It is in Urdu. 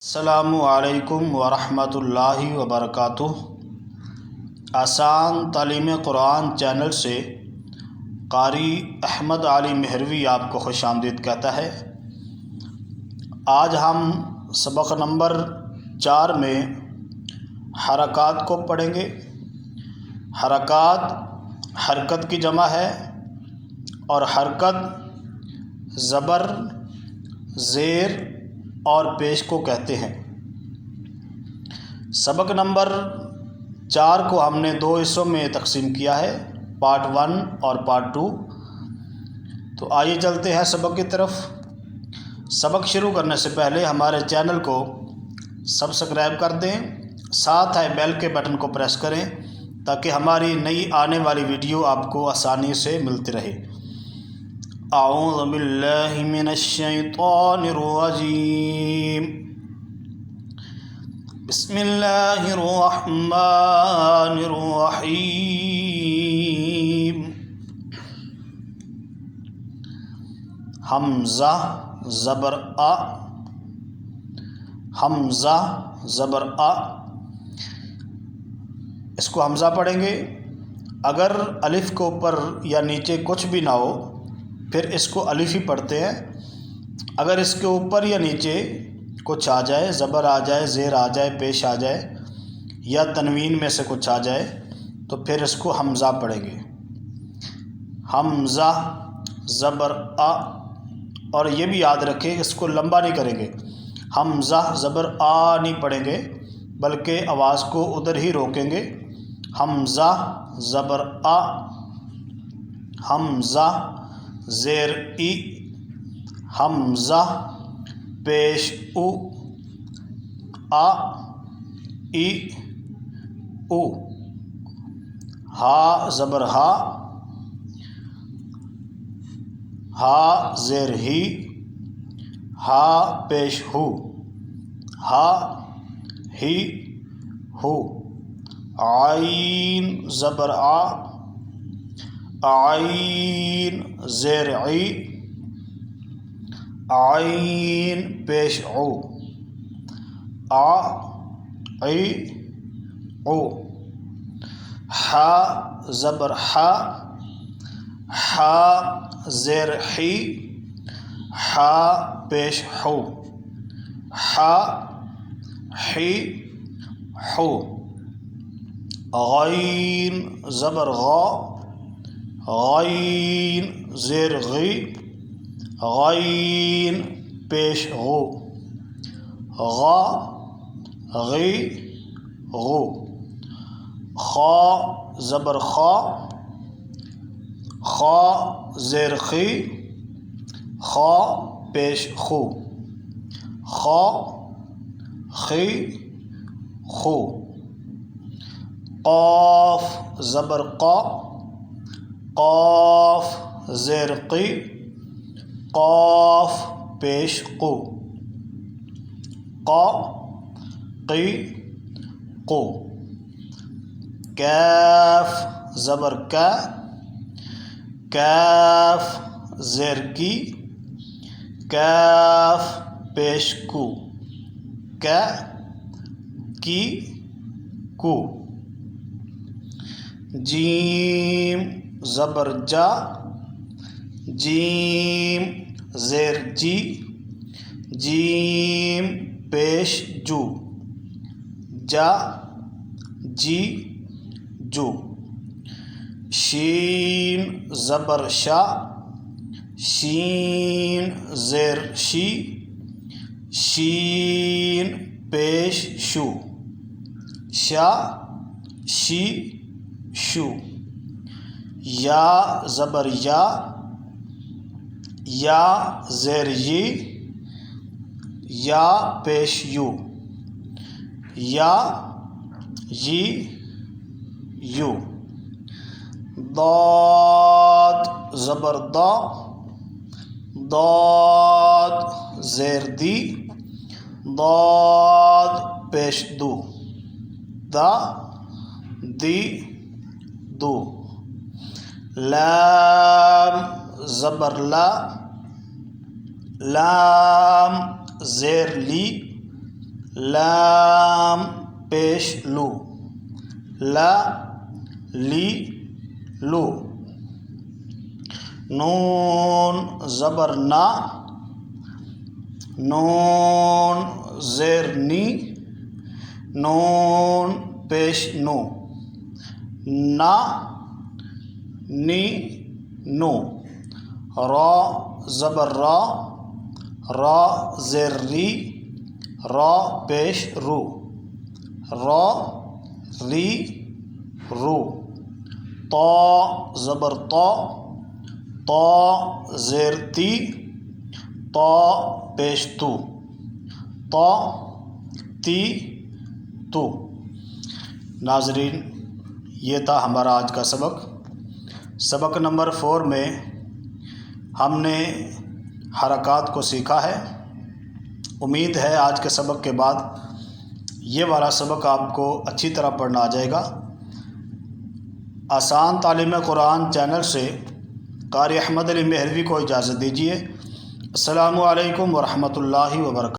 السلام علیکم ورحمۃ اللہ وبرکاتہ۔ آسان تعلیم قرآن چینل سے قاری احمد علی مہروی آپ کو خوش آمدید کہتا ہے۔ آج ہم سبق نمبر 4 میں حرکات کو پڑھیں گے۔ حرکات حرکت کی جمع ہے اور حرکت زبر، زیر اور پیش کو کہتے ہیں۔ سبق نمبر 4 کو ہم نے 2 حصوں میں تقسیم کیا ہے، پارٹ 1 اور پارٹ 2۔ تو آئیے چلتے ہیں سبق کی طرف۔ سبق شروع کرنے سے پہلے ہمارے چینل کو سبسکرائب کر دیں، ساتھ ہے بیل کے بٹن کو پریس کریں تاکہ ہماری نئی آنے والی ویڈیو آپ کو آسانی سے ملتی رہے۔ اعوذ باللہ من الشیطان الرجیم، بسم اللہ الرحمن الرحیم۔ حمزہ زبر آ، حمزہ زبر آ، اس کو حمزہ پڑھیں گے۔ اگر الف کے اوپر یا نیچے کچھ بھی نہ ہو پھر اس کو الف ہی پڑھتے ہیں۔ اگر اس کے اوپر یا نیچے کچھ آ جائے، زبر آ جائے، زیر آ جائے، پیش آ جائے یا تنوین میں سے کچھ آ جائے تو پھر اس کو حمزہ پڑھیں گے۔ حمزہ زبر آ، اور یہ بھی یاد رکھیں اس کو لمبا نہیں کریں گے۔ حمزہ زبر آ نہیں پڑھیں گے بلکہ آواز کو ادھر ہی روکیں گے۔ حمزہ زبر آ، حمزہ زیر ای، حمزہ پیش او، آ ای او۔ ہا زبر ہا، ہا زیر ہی، ہا پیش ہو، ہا ہی ہو۔ عین زبر آ، عین زیر عی، عین پیش عو، آ عی او۔ حا زبر حا، حا زیر حی، حا پیش حو، حا حی حو۔ غین زبر غا، غین زیر غی، غین پیش غو، غا غی غو۔ خا زبر خا، خا زیر خی، خا پیش خو، خا خی خو۔ قاف زبر قا، قاف زیر قی، قاف پیش قو، قا قی قو۔ کاف زبر کا، کاف زیر کی، کاف پیش کو، کا کی کو۔ جیم زبر جا، جیم زیر جی، جیم پیش جو، جا جی جو۔ شین زبر شا، شین زیر شی، شین پیش شو، شا شی شو۔ یا زبر یا، یا زیر یی، یا پیش یو، یا یی یو۔ ضاد زبر دا، ضاد زیر دی، ضاد پیش دو، دا دی دو۔ لام زبر لا، لام زیر لی، لام پیش لو، لا لی لو۔ نون زبر نا، نون زیر نی، نون پیش نو، نا نی نو۔ را زبر را، را زیر ری، را پیش رو، را ری رو۔ طا زبر طا، طا زیر تی، طا پیش تو، طا تی تو۔ ناظرین، یہ تھا ہمارا آج کا سبق۔ سبق نمبر 4 میں ہم نے حرکات کو سیکھا ہے۔ امید ہے آج کے سبق کے بعد یہ والا سبق آپ کو اچھی طرح پڑھنا آ جائے گا۔ آسان تعلیم قرآن چینل سے قاری احمد علی مہروی کو اجازت دیجیے۔ السلام علیکم ورحمۃ اللہ وبرکاتہ۔